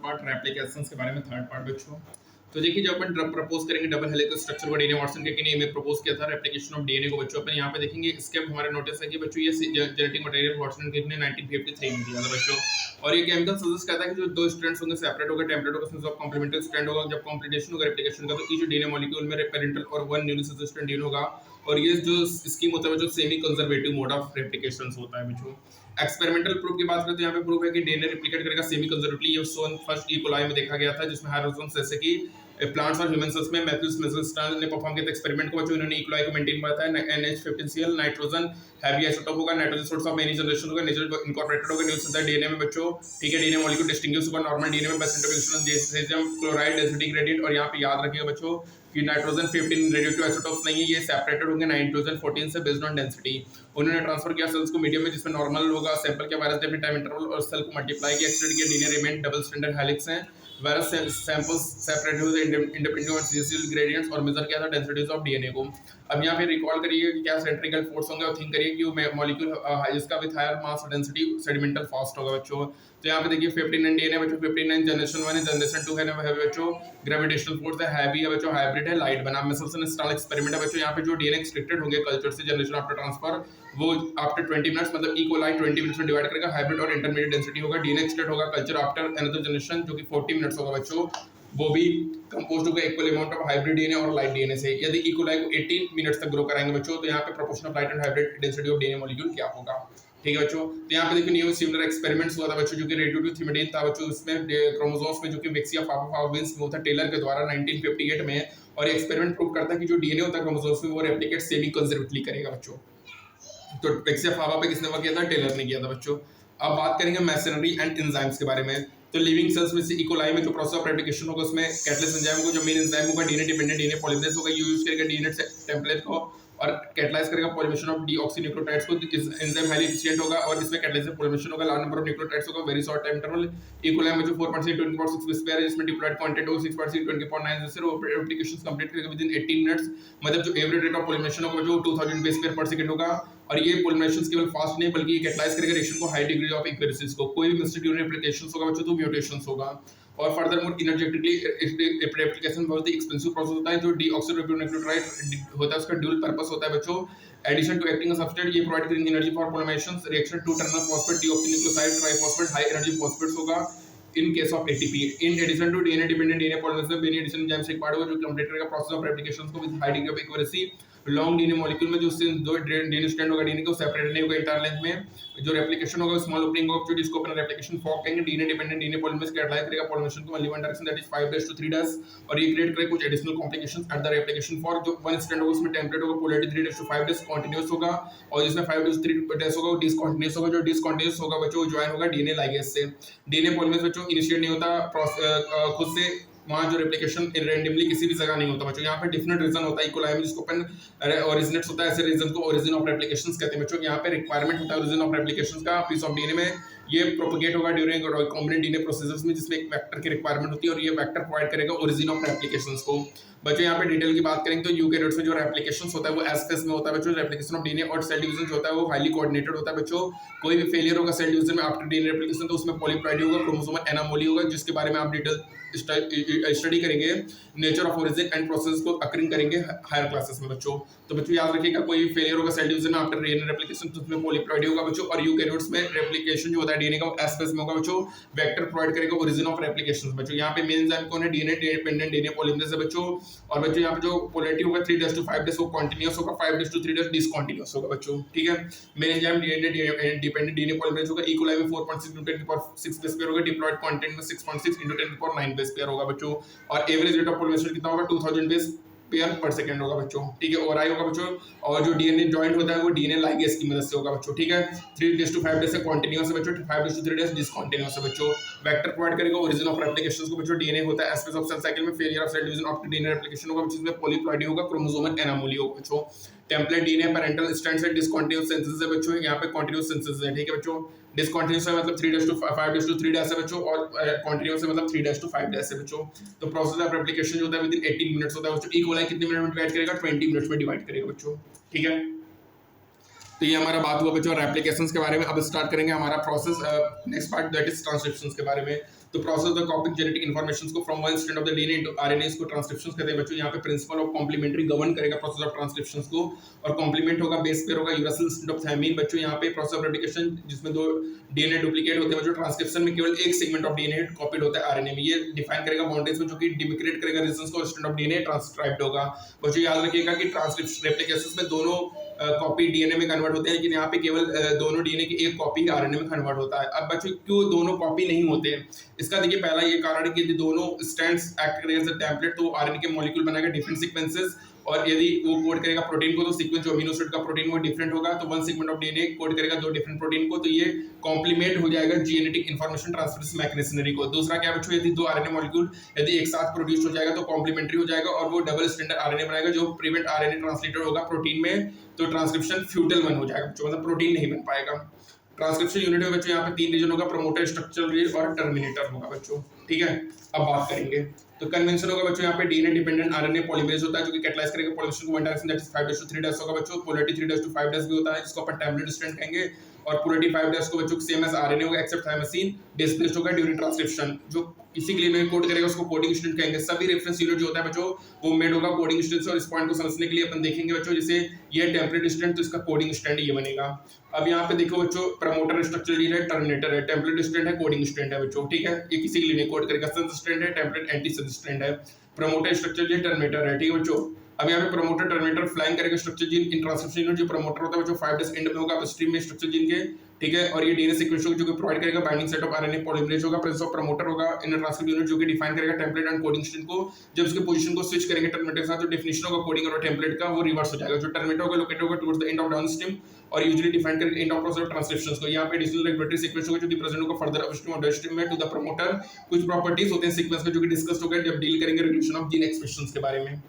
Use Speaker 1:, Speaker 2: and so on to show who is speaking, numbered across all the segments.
Speaker 1: Part रेप्लिकेशंस के बारे में, थर्ड पार्ट बच्चों। तो देखिए जब अपन प्रपोज करेंगे डबल हेलिकल स्ट्रक्चर को डीएनए वाटसन के किन्हीं में प्रपोज किया था रेप्लिकेशन ऑफ डीएनए को बच्चों, अपन यहाँ पे देखेंगे इसके हमारे नोटिस है कि बच्चों ये जेनेटिक मटेरियल वाटसन के ने 1953 में दिया था बच्चों। और ये केमिकल सजेस्ट करता है कि जो दो स्ट्रैंड्स होंगे सेपरेट होगा, टेम्पलेट होगा, सेंस ऑफ कॉम्प्लीमेंट्री स्ट्रैंड होगा, जब कॉम्प्लीमेंटेशन होगा रेप्लिकेशन का तो ईच डीएनए मॉलिक्यूल में पेरेंटल और वन यूनिसिस्टेंट डीएनए होगा। और ये जो स्कीम होता है जो semi conservative mode of replication होता है बच्चों। एक्सपेरिमेंटल प्रूफ की बात करें तो यहाँ पे प्रूफ है कि डीएनए रेप्लिकेट करेगा सेमी कंजर्वेटिवली। ये सोन फर्स्ट ई कोलाई में देखा गया था जिसमें हाइड्रोजन जैसे कि प्लांट्स और ह्यूमन सेल्स में मैथ्यूस मेसेस्टाल ने परफॉर्म किया था एक्सपेरिमेंट को बच्चों। इन्होंने ई कोलाई को मेंटेन किया था NH15Cl नाइट्रोजन हैवी आइसोटोप होगा, nitrogen source of any generation होगा, नेचुरल इनकॉर्पोरेटेड होगा न्यूक्लियस सिंथेटिक डीएनए में बच्चों। ठीक है, डीएनए मॉलिक्यूल डिस्टिंग्विश होगा नॉर्मल डीएनए में बस इंटरफेरेंस जैसे क्लोराइड डेंसिटी ग्रेडियंट। और यहाँ पे याद रखिएगा बच्चों कि नाइट्रोजन 15 रेडियोएक्टिव आइसोटोप्स नहीं है, ये सेपरेटेड होंगे नाइट्रोजन 14 से बेस्ड ऑन डेंसिटी। उन्होंने ट्रांसफर किया सेल्स को मीडियम में जिसमें नॉर्मल होगा सैंपल के वायरस डेफिनेट टाइम इंटरवल और सेल को मल्टीप्लाई किया, एक्सट्रेट किया, DNA remain double standard helix हैं, वायरस सैंपल्स सेपरेटेड हुए इंडिपेंडेंट ऑफ सीसीएल ग्रेडियंट्स और मेजर किया था डेंसिटीज ऑफ डीएनए को। अब यहाँ पे रिकॉल करिए कि क्या सेंट्रिकल फोर्स होंगे और थिंक करिए कि मॉलिक्यूल इसका with higher mass density sediment fast होगा बच्चों। तो यहाँ पे देखिए 59 डीएनए बच्चों, 59 जनरेशन 1 है, जनरेशन 2 है बच्चों, ग्रेविटेशनल फोर्स है, हैवी है बच्चों, हाइब्रिड है, लाइट बनाम मेसल्सन स्टाइल एक्सपेरिमेंट है बच्चों। यहाँ पे जो डीएनए एक्सट्रैक्टेड होंगे कल्चर से जनरेशन आफ्टर ट्रांसफर वो आफ्टर 20 मिनट्स मतलब ई कोलाई 20 मिनट्स में डिवाइड करेगा, हाइब्रिड और इंटरमीडिएट डेंसिटी होगा, डीएनए एक्सट्रैक्ट होगा कल्चर आफ्टर अनदर जनरेशन जो कि 40 मिनट्स होगा बच्चों, वो भी कंपोज्ड होगा equal amount of hybrid DNA और लाइट डीएनए से। यदि ई कोलाई को 18 मिनट्स तक ग्रो कराएंगे बच्चों तो यहाँ पे proportion of light and hybrid density of DNA molecule क्या होगा। ठीक है बच्चों, तो यहाँ पे देखिए न्यू सिमिलर एक्सपेरिमेंट्स हुआ था बच्चों जो कि रेडियोथिमिडीन था बच्चों, उसमें क्रोमोसोम्स में जो कि वेक्सिया फाफाफाविंस में होता है टेलर के द्वारा 1958 में। और एक्सपेरिमेंट प्रूव करता है कि जो डीएनए होता है क्रोमोसोम्स में वो रेप्लिकेट सेमी कंजर्वेटिवली करेगा बच्चों। तो वेक्सिया फाफा पे किसने वर्क किया था? टेलर ने किया था बच्चों। अब बात करेंगे मैसनरी एंड एंजाइम्स के बारे में। तो लिविंग सेल्स में से ई कोलाई में जो प्रोसेस ऑफ रेप्लिकेशन होगा उसमें कैटलाइज एंजाइम को जो मेन एंजाइम होगा डीएनए डिपेंडेंट डीएनए पॉलीमरेज होगा, यूज करेगा डीएनए टेम्पलेट को और कैटलाइज करेगा पॉलीमरेशन ऑफ डीऑक्सीन्यूक्लियोटाइड्स को। एंजाइम हाईली एफिशिएंट होगा और इसमें कैटलाइज पॉलीमरेशन होगा, लार्ज नंबर ऑफ न्यूक्लियोटाइड्स होगा, very short time interval. E coli में जो 4.6 × 10⁶ बेस पेयर है जिसमें डिप्लॉयड कंटेंट होगा 6.6 × 10⁹ जैसे रेप्लिकेशंस कंप्लीट करेगा विद इन 18 मिनट्स। मतलब जो एवरेज रेट ऑफ पॉलीमरेशन होगा जो 2000 बेस पेयर पर सेकंड होगा। और ये पॉलीमरेशंस केवल फास्ट नहीं बल्कि ये कैटलाइज करेगा रिएक्शन को हाई डिग्री ऑफ एक्यूरेसीज को। कोई भी मिस्टेक ड्यूरिंग रेप्लिकेशंस होगा बच्चों तो म्यूटेशंस होगा। और फर्दरमोर एनर्जेटिकली रेप्लिकेशन बहुत ही एक्सपेंसिव प्रोसेस होता है। जो डीऑक्सीराइबोन्यूक्लियोटाइड होता है उसका ड्यूल पर्पस होता है बच्चों, एडिशन टू एक्टिंग सबस्ट्रेट, ये प्रोवाइड करेंगे energy for polymerizations, reaction to terminal phosphate deoxynucleoside triphosphate, high energy phosphates होगा in case of ATP. In addition to DNA dependent DNA polymerization, many additional enzymes required होगा जो complete करेगा process of replication को with high degree of accuracy. Long DNA molecule में जो उससे दो DNA strand होगा डीएनए को सेपरेट नहीं होगा इंटर लेंथ में। जो रेप्लिकेशन होगा स्मॉल ओपनिंग ऑफ जो जिसको अपन रेप्लिकेशन फॉर्क कहेंगे। DNA dependent DNA polymerase catalyse करेगा पॉलीमरेशन को only one direction that is 5:3' और ये क्रिएट करेगा कुछ additional complications at the replication for. जो वन स्ट्रैंड होगा उसमें टेम्पलेट होगा पोलैरिटी 3:5' कंटीन्यूअस होगा और जिसमें 5:3' होगा वो डिसकंटीन्यूअस होगा। जो डिसकंटीन्यूअस होगा बच्चों ज्वाइन होगा डीएनए लाइगेज से। डीएनए पॉलीमरेज बच्चों इनिशिएट नहीं होता खुद से, वहाँ जो रेप्लिकेशन रैंडमली किसी भी जगह नहीं होता बच्चों। यहाँ पे डिफरेंट रीजन होता है इकोलाई में जिसको अपन ओरिजिनेट्स होता है, ऐसे रीजन को ओरिजिन ऑफ रेप्लिकेशंस कहते हैं बच्चों। यहाँ पे रिक्वायरमेंट होता है ओरिजिन ऑफ रेप्लिकेशंस का पीस ऑफ डीएनए में। ये प्रोपेगेट होगा ड्यूरिंग रिकॉम्बिनेंट डीएनए प्रोसेसेस में जिसमें एक वेक्टर की रिक्वायरमेंट होती है और ये वेक्टर प्रोवाइड करेगा ओरिजिन ऑफ रेप्लिकेशंस को। बच्चों यहाँ पे डिटेल की बात करेंगे तो यूकैरियोट्स में जो रेप्लिकेशंस होता है वो एस फेज में होता है बच्चों। रेप्लिकेशन ऑफ डीएनए और सेल डिवीजन होता है वो हाईली कोऑर्डिनेटेड होता है बच्चों। कोई भी फेलियर होगा सेल डिवीजन में आफ्टर डीएनए रेप्लिकेशन तो उसमें पॉलीप्लॉइडी होगा, क्रोमोसोमल एनामोली होगा जिसके बारे में आप डिटेल स्टडी करेंगे। Nature of origin and process को अकरिंग करेंगे हायर क्लासेस में बच्चों। तो बच्चों याद रखिएगा कोई भी फेलियर होगा सेल डिवीजन में आफ्टर डीएनए रेप्लिकेशन तो उसमें पॉलीप्लॉइडी होगा बच्चों। और यूकैरियोट्स में रेप्लिकेशन जो होता है डीएनए का एस फेज में होगा बच्चों। वेक्टर प्रोवाइड करेगा ओरिजिन ऑफ रेप्लिकेशन बच्चों। यहाँ पे मेन एंजाइम कौन है? डीएनए डिपेंडेंट डीएनए पॉलीमरेज है बच्चों। और बच्चों यहाँ पे जो पोलैरिटी होगा 3:5' वो कंटीन्यूअस होगा, 5:3' डिसकंटीन्यूअस होगा बच्चों। ठीक है, main enzyme DNA dependent DNA polymerase होगा। ई कोलाई में 4.6 × 10⁶ बेस पेयर होगा, डिप्लॉयड कंटेंट में 6.6 × 10⁹ बेस पेयर होगा बच्चों। और एवरेज रेट ऑफ पॉलीमरेशन कितना होगा? 2000 बेस पेयर पर सेकंड होगा बच्चों। ठीक है, और आई होगा बच्चों। और जो डीएनए जॉइंट होता है वो डीएनए लाइगेज की मदद से होगा बच्चों। ठीक है, 3:5 से कंटीन्यूअस है बच्चों, 5:3 डिसकंटीन्यूअस है बच्चों। वेक्टर प्रोवाइड करेगा ओरिजिन ऑफ रेप्लिकेशंस को बच्चों। डीएनए होता है S phase of cell cycle में, failure of cell division after DNA replication होगा जिसमें पॉलीप्लॉइडी होगा, क्रोमोसोमल एनामोली होगा बच्चों। टेम्पलेट डीएनए पैरेंटल स्ट्रैंड से डिसकंटीन्यूअस सिंथेसिस है बच्चों। यहाँ पे कंटीन्यूअस सिंथेसिस है। ठीक है बच्चों, डिसकंटीन्यूअस है मतलब 3:5 है बच्चों और कंटीन्यूअस है मतलब 3:5 है बच्चों। तो प्रोसेस ऑफ रेप्लिकेशन जो होता है विद इन 18 मिनट्स होता है बच्चों। ई कोलाई कितने मिनट में डिवाइड करेगा? 20 मिनट्स में डिवाइड करेगा बच्चों। ठीक है, तो ये हमारा बात हुआ बच्चों रेप्लिकेशंस के बारे में। अब स्टार्ट करेंगे हमारा process next part that is transcriptions के बारे में। तो process the copying genetic information को from one strand of the DNA into RNA, इसको ट्रांसक्रिप्शन कहते हैं बच्चों। यहाँ पे प्रिंसिपल ऑफ कॉम्प्लीमेंट्री गवर्न करेगा प्रोसेस ऑफ ट्रांसक्रिप्शन को, और कॉम्प्लीमेंट होगा, बेस पेयर होगा, यूरासिल स्ट्रैंड ऑफ थायमीन बच्चों। यहाँ पे प्रोसेस ऑफ रेप्लिकेशन जिसमें 2 डीएनए डुप्लीकेट होते हैं बच्चों। ट्रांसक्रिप्शन में केवल एक सेगमेंट ऑफ डीएनए कॉपीड होता है आरएनए में। ये डिफाइन करेगा बाउंड्रीज में, जो कि डिमिक्रेट करेगा रीजंस को, स्ट्रैंड ऑफ डीएनए ट्रांसक्राइब्ड होगा बच्चों। याद रखिएगा कि ट्रांसक्रिप्शन रेप्लिकेशंस में दोनों कॉपी डीएनए में कन्वर्ट होते हैं, लेकिन यहाँ पे केवल दोनों डीएनए की एक कॉपी आरएनए में कन्वर्ट होता है। अब बच्चों क्यों दोनों कॉपी नहीं होते हैं, इसका देखिए पहला ये कारण है कि यदि दोनों स्ट्रैंड्स एक्ट करेंगे एज अ टेम्पलेट तो आरएनए के मॉलिक्यूल बनाएगा डिफरेंट सीक्वेंसेस, और यदि वो कोड करेगा प्रोटीन को तो सीक्वेंस जो अमीनो एसिड का प्रोटीन वो डिफरेंट होगा, तो one segment of DNA code करेगा 2 डिफरेंट प्रोटीन को, तो ये कॉम्प्लीमेंट हो जाएगा जेनेटिक इंफॉर्मेशन ट्रांसफर मैकेनिज्म को। दूसरा क्या बच्चों, यदि 2 आरएनए मॉलिक्यूल यदि एक साथ प्रोड्यूस हो जाएगा तो कॉम्प्लीमेंट्री हो जाएगा, और वो डबल स्ट्रैंडेड आरएनए बनाएगा जो प्रिवेंट आरएनए ट्रांसलेटेड होगा प्रोटीन में, तो ट्रांसक्रिप्शन फ्यूटल वन हो जाएगा बच्चों, मतलब प्रोटीन नहीं बन पाएगा। ट्रांसक्रिप्शन यूनिट में बच्चों यहाँ पे 3 रीजन होगा, प्रोमोटर, स्ट्रक्चरल रीजन और टर्मिनेटर होगा बच्चों, ठीक है। अब बात करेंगे तो कन्वेंशन होगा बच्चों, यहाँ पे डीएनए डिपेंडेंट आरएनए पॉलीमरेज होता है जो कि कैटलाइज करेगा पॉलीमरेशन को वन डायरेक्शन, दैट इज 5:3' होगा बच्चों। पोलैरिटी 3:5' भी होता है जिसको अपन टेम्पलेट स्ट्रैंड कहेंगे, और पोलैरिटी 5' को बच्चों सेम एज आरएनए होगा एक्सेप्ट थायमासिन बेस पेस्ड होगा ड्यूरिंग ट्रांसक्रिप्शन। जो किसी के लिए में कोड करेगा उसको कोडिंग स्ट्रैंड कहेंगे। सभी रेफरेंस यूनिट जो होता है बच्चों वो मेड होगा कोडिंग स्ट्रैंड से, और इस पॉइंट को समझने के लिए अपन देखेंगे बच्चों, जैसे ये टेम्पलेट स्ट्रैंड तो इसका कोडिंग स्ट्रैंड ये बनेगा। अब यहाँ पे देखो बच्चों, प्रमोटर स्ट्रक्चरल है, टर्मिनेटर है, टेम्पलेट स्ट्रैंड है, कोडिंग स्ट्रैंड है बच्चों, ठीक है। ये किसी के लिए नहीं कोड करेगा, सेंस स्ट्रैंड है, टेम्पलेट एंटी सेंस स्ट्रैंड है, प्रमोटर स्ट्रक्चर ये टर्मिनेटर है, ठीक है बच्चों। अब यहाँ पे प्रमोटर टर्मिनेटर फ्लाइंग करेगा structure gene in transcription unit, जो प्रमोटर होता है जो 5' एंड में होगा अपस्ट्रीम में स्ट्रक्चर जीन के, ठीक है। और ये डीएनए सीक्वेंस जो कि प्रोवाइड करेगा binding set of RNA polymerase होगा, प्रेजेंस ऑफ प्रमोटर होगा इन ट्रांसक्रिप्शन यूनिट जो कि डिफाइन करेगा टेम्पलेट एंड कोडिंग स्ट्रैंड को। जब इसके पोजीशन को स्विच करेंगे टर्मिनेटर के साथ, तो डेफिनेशन होगा कोडिंग और टेम्पलेट का वो रिवर्स हो जाएगा। जो टर्मिनेटर होगा लोकेटेड होगा towards the end of downstream, और यूजुअली डिफाइन करेगा एंड ऑफ प्रोसेस ऑफ ट्रांसक्रिप्शंस को। यहाँ पे एडिशनल रेगुलेटरी सीक्वेंस होगा जो कि प्रेजेंट होगा फर्दर अपस्ट्रीम और डाउनस्ट्रीम में टू द प्रमोटर। कुछ प्रॉपर्टीज होते हैं सीक्वेंस में जो कि डिस्कस होगा जब डील करेंगे रेगुलेशन ऑफ जीन एक्सप्रेशंस के बारे में,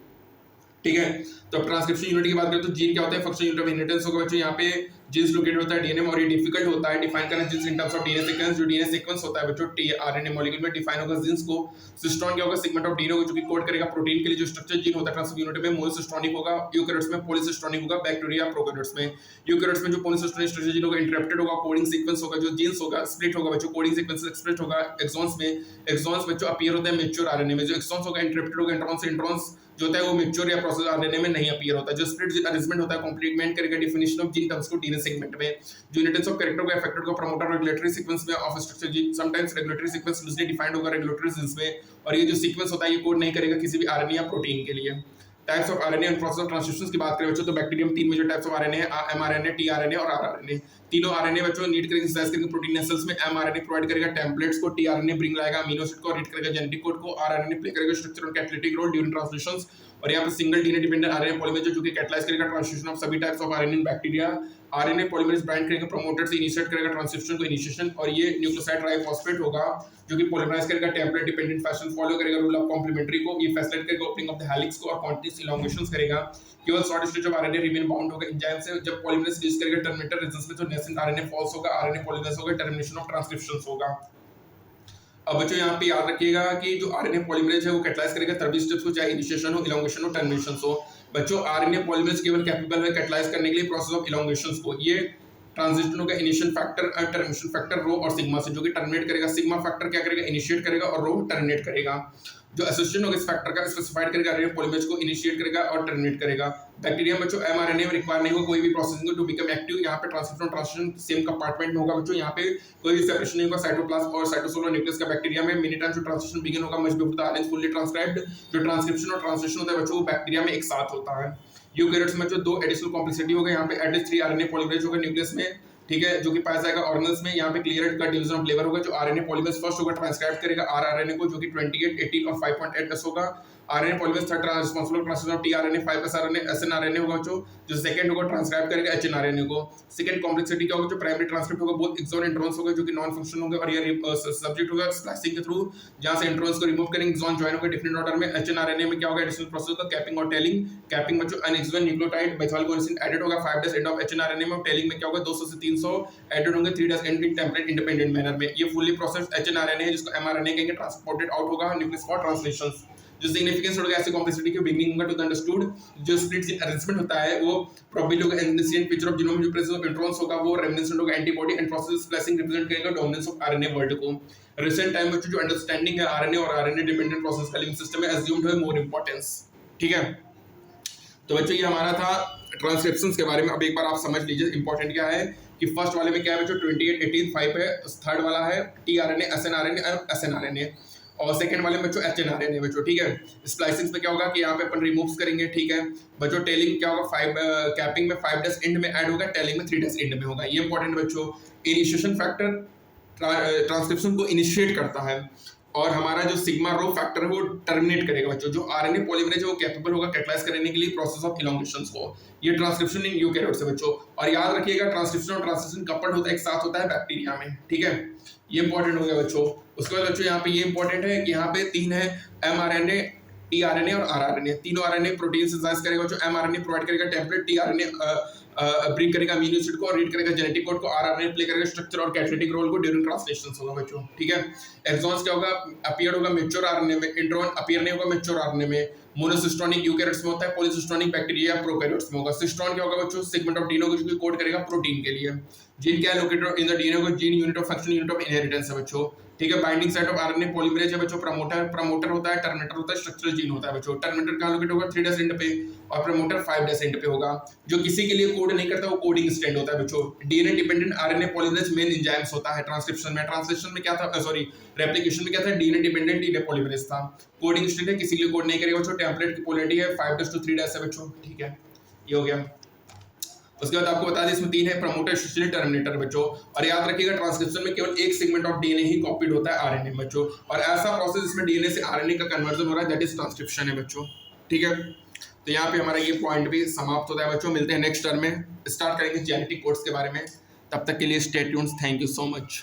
Speaker 1: ठीक है। तो ट्रांसक्रिप्शन यूनिट की बात करें तो जीन क्या होता है, फंक्शनल यूनिट ऑफ इनहेरिटेंस होगा बच्चों। यहाँ पे जीन्स लोकेटेड होता है डीएनए में, और ये डिफिकल्ट होता है डिफाइन करना genes in terms of DNA sequence. जो डीएनए सीक्वेंस होता है बच्चों आरएनए मॉलिक्यूल में डिफाइन होगा जीन्स को। सिस्टोन क्या होगा, सेगमेंट ऑफ डीएनए जो कि कोड करेगा प्रोटीन के लिए। जो स्ट्रक्चर जीन होता है ट्रांसक्रिप्शन यूनिट में मोनोसिस्टोनिक होगा, यूकैरियोट्स में पॉलीसिस्टोनिक होगा, बैक्टीरिया प्रोकैरियोट्स में। यूकैरियोट्स में जो पॉलीसिस्टोनिक स्ट्रक्चर जीन होगा इंटरप्टेड होगा, कोडिंग सीक्वेंस होगा, जो जीन्स होगा स्प्लिट होगा बच्चों, कोडिंग सीक्वेंस एक्सप्रेस होगा एक्सॉन्स में। एक्सॉन्स बच्चों अपीयर होता है मैच्योर आरएनए में, जो एक्सॉन्स होगा इंटरप्टेड होगा इंट्रॉन्स से। इंट्रॉन्स जो होता है वो मैच्योर या प्रोसेस आरएनए में नहीं अपीयर होता है। जो स्प्लिट अरेंजमेंट होता है कॉम्प्लीमेंट करेगा डिफिनिशन ऑफ जीन टर्म्स को डीएनए सेगमेंट में। जो यूनिट्स ऑफ कैरेक्टर को अफेक्टेड को प्रमोटर रेगुलेटरी सीक्वेंस में of structure gene, sometimes regulatory sequence loosely defined होगा रेगुलेटरी जीन्स में, और ये जो सीक्वेंस होता है ये कोड नहीं करेगा किसी भी आरएनए या प्रोटीन के लिए। Types of RNA and process of transcriptions की बात करें बच्चों तो bacterium 3 major types of RNA है, एमआरएनए, टीआरएनए और आरआरएनए। तीनों आरएनए बच्चों नीड करेंगे सिंथेसाइज करेंगे प्रोटीन सेल्स में। एमआरएनए प्रोवाइड करेगा टेम्पलेट्स को, टीआरएनए ब्रिंग लाएगा अमीनो एसिड को, रीड करेगा जेनेटिक कोड को, आरआरएनए प्ले करेगा स्ट्रक्चर और कैटालिटिक रोल ड्यूरिंग ट्रांसलेशंस। और यहाँ पे single DNA dependent RNA polymerase जो कि कैटलाइज करेगा ट्रांसलेशन ऑफ सभी types of RNA in bacteria. RNA polymerase bind करेगा प्रमोटर से इनिशिएट करेगा ट्रांसक्रिप्शन को इनिशिएशन, और ये न्यूक्लियोसाइड ट्राइफॉस्फेट होगा जो कि पॉलीमराइज करेगा टेम्पलेट डिपेंडेंट फैशन फॉलो करेगा रूल ऑफ कॉम्प्लीमेंट्री को। ये फैसिलिटेट करेगा ओपनिंग ऑफ द हेलिक्स को और कॉन्टिन्यूअस इलॉन्गेशंस करेगा। केवल short stage of RNA remain bound होगा एंजाइम से। जब पॉलीमरेज यूज करेगा टर्मिनेटर रीजंस में तो नेसेंट आरएनए फॉल्स होगा, आरएनए पॉलीमरेज होगा, टर्मिनेशन ऑफ ट्रांसक्रिप्शंस होगा। अब बच्चों यहाँ पे याद रखिएगा कि जो आरएनए पॉलीमरेज है वो कैटलाइज करेगा सभी स्टेप्स को, चाहे इनिशिएशन हो, इलॉन्गेशन हो, टर्मिनेशन हो। बच्चों आरएनए पॉलीमरेज केवल कैपेबल है कैटलाइज करने के लिए प्रोसेस ऑफ इलॉन्गेशन को। ये ट्रांजिशन होगा इनिशियल फैक्टर टर्मिनेशन फैक्टर रो और सिग्मा से, जो कि टर्मिनेट करेगा। सिग्मा फैक्टर क्या करेगा, इनिशिएट करेगा, और रो टर्मिनेट करेगा। जो एसोसिएशन होगा इस फैक्टर का स्पेसिफाइड करेगा आरएनए पॉलीमरेज को इनिशिएट करेगा और टर्मिनेट करेगा। बैक्टीरिया में बच्चों एमआरएनए में रिक्वायर नहीं होगा कोई भी प्रोसेसिंग टू बिकम एक्टिव। यहाँ पे ट्रांसक्रिप्शन ट्रांसलेशन सेम कंपार्टमेंट में होगा बच्चों। यहाँ पे कोई भी सेपरेशन नहीं होगा साइटोप्लाज्म और साइटोसोल और न्यूक्लियस का। बैक्टीरिया में मिनी टाइम जो ट्रांसलेशन बिगिन होगा must before the RNA fully transcribed. जो ट्रांसक्रिप्शन और ट्रांसलेशन होता है बच्चों वो बैक्टीरिया में एक साथ होता है। यूकैरियोट्स में जो 2 एडिशनल कॉम्प्लेक्सिटी होगा, यहाँ पे एट 3 आरएनए पॉलीमरेज होगा न्यूक्लियस में, ठीक है, जो कि पाया जाएगा ऑर्गेनल्स में। यहाँ पे clear cut division of labour होगा। जो आरएनए पॉलीमरेज फर्स्ट होगा ट्रांसक्राइब करेगा आरआरएनए को, जो कि 28, 18 और 5.8s होगा। RNA polymerase third responsible translation of tRNA 5s RNA snRNA होगा जो सेकंड होगा ट्रांसक्राइब करेगा एचएनआरएनए को। सेकंड कॉम्प्लेक्सिटी क्या होगा, जो प्राइमरी ट्रांसक्रिप्ट होगा बोथ एक्सॉन इंट्रॉन्स होगा, जो कि नॉन फंक्शनल होगा, और ये सब्जेक्ट होगा स्प्लाइसिंग के थ्रू, जहां से इंट्रॉन्स को रिमूव करेंगे एक्सॉन ज्वाइन होगा डिफरेंट ऑर्डर में। एचएनआरएनए में क्या होगा, एडिशनल प्रोसेस होगा कैपिंग और टेलिंग। कैपिंग में जो अनएक्सोन न्यूक्लियोटाइड मेथाइलगुआनिसिन एडेड होगा 5' एंड ऑफ एचएनआरएनए में। टेलिंग में क्या होगा 200 से 300 एडेड होंगे 3' and in template independent manner में। ये फुल्ली प्रोसेस्ड एचएनआरएनए है जिसको एमआरएनए कहेंगे, ट्रांसपोर्टेड आउट होगा न्यूक्लियस फॉर ट्रांसलेशंस। जो सिग्निफिकेंस होगा ऐसे कॉम्प्लेक्सिटी की बिगिनिंग होगा टू द अंडरस्टूड, जो स्प्लिट जीन अरेंजमेंट होता है वो प्रोबेबली होगा एंसेंट फीचर ऑफ जीनोम, जो प्रेजेंस ऑफ इंट्रॉन्स होगा वो रेमिनिसेंट होगा antibody, and process splicing represent करेगा डोमिनेंस ऑफ आरएनए वर्ल्ड को। रिसेंट टाइम में जो अंडरस्टैंडिंग है आरएनए और आरएनए डिपेंडेंट प्रोसेस का लिविंग सिस्टम में अज्यूम्ड है मोर इंपॉर्टेंस। ठीक है, तो बच्चों ये हमारा था ट्रांसक्रिप्शंस के बारे में। अब एक बार आप समझ लीजिए इंपॉर्टेंट क्या है कि फर्स्ट वाले में क्या है बच्चों 28 18 5 है, थर्ड वाला है टीआरएनए एसएनआरएनए और एसएनआरएनए, और सेकंड वाले में बच्चों एचएनआरएनए बच्चों। ठीक है, स्प्लाइसिंग में क्या होगा कि यहाँ पे अपन रिमूव्स करेंगे। ठीक है बच्चों, टेलिंग क्या होगा 5 कैपिंग में 5 डेज एंड में ऐड होगा, टेलिंग में 3 डेज एंड में होगा। ये इंपॉर्टेंट बच्चों। इनिशिएशन फैक्टर ट्रांसक्रिप्शन को इनिशिएट करता है, और हमारा जो सिग्मा रो फैक्टर है वो टर्मिनेट करेगा बच्चों। जो आरएनए पॉलीमरेज है वो कैपेबल होगा कैटलाइज करने के लिए प्रोसेस ऑफ इलोंगेशंस को। ये ट्रांसक्रिप्शन इन यूकैरियोट्स है बच्चों। और याद रखिएगा ट्रांसक्रिप्शन और ट्रांसलेशन कपल्ड होता है, एक साथ होता है बैक्टीरिया में। ठीक है, ये इंपॉर्टेंट हो गया बच्चों। उसके बाद बच्चों यहाँ पे ये इंपॉर्टेंट है कि यहाँ पे 3 है एमआरएनए, टीआरएनए और आरआरएनए। तीनों आरएनए प्रोटीन सिंथेसाइज करेगा बच्चों। एमआरएनए प्रोवाइड करेगा टेम्पलेट, टीआरएनए ब्रिंग करेगा अमीनो एसिड को और रीड करेगा जेनेटिक कोड को, आरआरएनए प्ले करेगा स्ट्रक्चर और कैटालिटिक रोल को ड्यूरिंग ट्रांसलेशन होगा बच्चों। ठीक है, एक्सॉन्स क्या होगा अपीयर होगा मैच्योर आरएनए में, इंट्रॉन अपीयर नहीं होगा मैच्योर आरएनए में। मोनोसिस्टोनिक यूकैरियोट्स में होता है, पॉलीसिस्टोनिक बैक्टीरिया प्रोकैरियोट्स में होगा। सिस्टोन क्या होगा बच्चों सेगमेंट ऑफ डीएनए को कोड करेगा प्रोटीन के लिए। जीन क्या है लोकेटेड इन द डीएनए को, gene unit of function unit of inheritance है बच्चों। ठीक है, binding site of RNA polymerase है बच्चों। प्रमोटर होता है, टर्मिनेटर होता है, स्ट्रक्चरल जीन होता है बच्चों। टर्मिनेटर कहां लोकेट होगा 3 डेज एंड पे, और प्रमोटर 5 डेज एंड पे होगा। जो किसी के लिए कोड नहीं करता वो कोडिंग स्टैंड होता है बच्चों। DNA dependent RNA polymerase main enzymes होता है ट्रांसक्रिप्शन में। ट्रांसलेशन में क्या था, सॉरी रेप्लिकेशन में क्या था, डीएनए डिपेंडेंट डीएनए पॉलीमरेज था। कोडिंग स्टैंड है, किसी के लिए कोड नहीं करेगा बच्चों। टेम्पलेट की पोलैरिटी है 5 डेज टू 3 डेज है बच्चों। ठीक है, ये हो गया। उसके बाद आपको बता दें इसमें 3 है प्रमोटर, स्टिमुलेटर, टर्मिनेटर बच्चों। और याद रखिएगा ट्रांसक्रिप्शन में केवल एक segment of DNA he copied होता है आरएनए बच्चों, और ऐसा प्रोसेस इसमें डीएनए से आरएनए का कन्वर्जन हो रहा है, दैट इज ट्रांसक्रिप्शन है बच्चों। ठीक है, तो यहाँ पे हमारा ये पॉइंट भी समाप्त होता है बच्चों। मिलते हैं नेक्स्ट टर्म में, स्टार्ट करेंगे जेनेटिक कोड्स के बारे में। तब तक के लिए stay tuned, thank you so much.